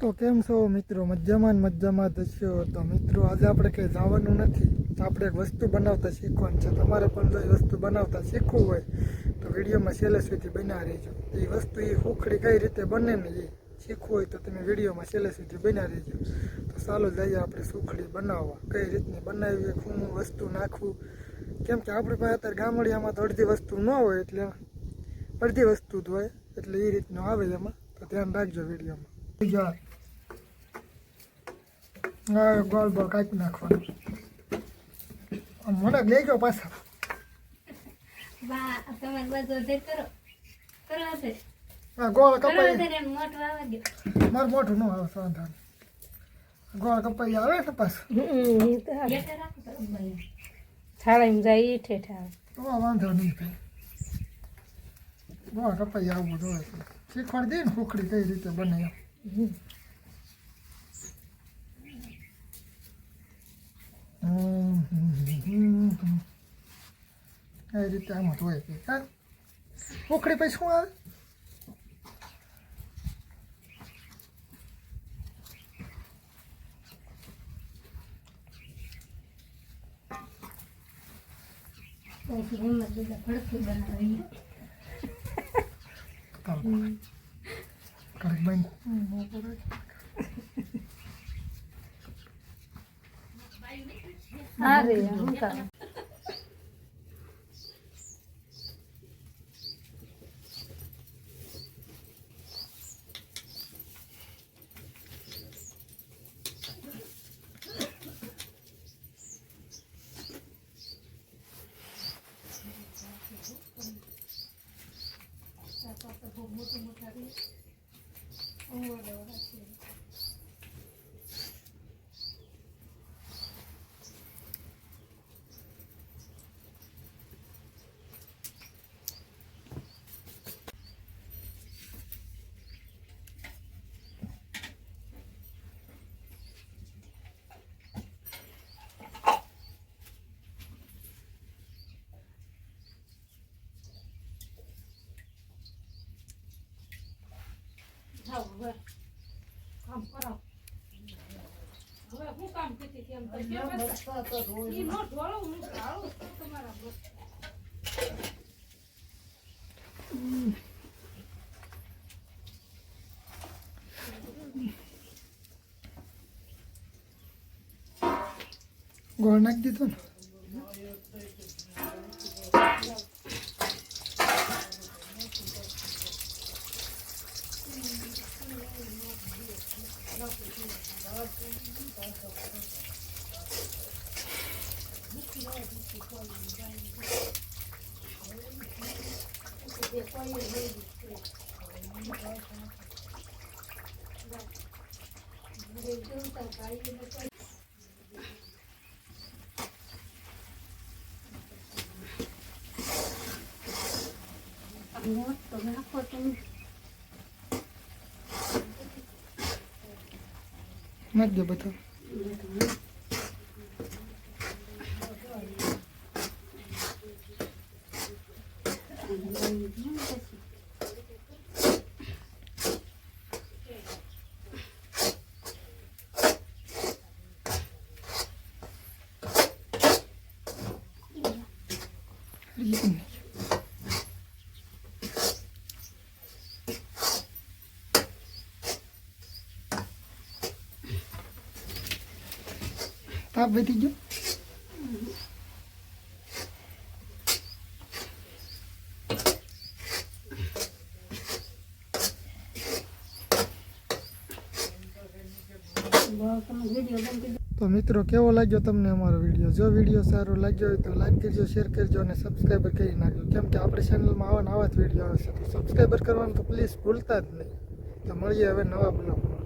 તો કેમ છો મિત્રો? મજામાં થશો તો મિત્રો આજે આપણે કંઈ જવાનું નથી, આપણે એક વસ્તુ બનાવતા શીખવાનું છે. તમારે પણ જો એ વસ્તુ બનાવતા શીખવું હોય તો વિડીયોમાં છેલ્લે સુધી બન્યા રહેજો. એ વસ્તુ એ હુખડી કઈ રીતે બને ને એ શીખવું હોય તો તમે વિડીયોમાં છેલ્લે સુધી બન્યા રહેજો. તો ચાલો જઈએ આપણે સુખડી બનાવવા. કઈ રીતની બનાવીએ, શું વસ્તુ નાખવું, કેમ કે આપણી પાસે અત્યારે ગામડિયામાં તો અડધી વસ્તુ ન હોય, એટલે અડધી વસ્તુ જ હોય, એટલે એ રીતનું આવે એમાં. તો ધ્યાન રાખજો વિડીયોમાં. ગોળ ગોળ કાપી નાખવાનું. મને લઈ જાઓ પાછા. ગોળ કપાઈ મારું મોટું ન આવે સાંધા. ગોળ કપાઈ આવે ને પાછું થાળામાં જાય ઠેઠા વાંધો નહીં ભાઈ. ગોળ કપાઈ આવવું જોઈએ. શીખવાડી દે ને સુખડી કઈ રીતે બને એમ. કઈ રીતે આમાં જ હોય હા. સુખડી પછી શું આવે? અરે કામ કરો. હવે હું કામ કીધી કેમ તો ઈ નો ઢોળો હું ઢાળું તમારા ગોળ નાખી દીધો ને. નાખ દે બધા. તાપ વધી ગયો. તો મિત્રો કેવો લાગ્યો તમને અમારો વિડીયો? જો વિડીયો સારો લાગ્યો હોય તો લાઈક કરજો, શેર કરજો અને સબસ્ક્રાઈબર કરી નાખજો. કેમ કે આપણી ચેનલમાં આવા જ વિડીયો આવશે. તો સબસ્ક્રાઈબર કરવાનું તો પ્લીઝ ભૂલતા જ નહીં. તો મળીએ હવે નવા બ્લોગમાં.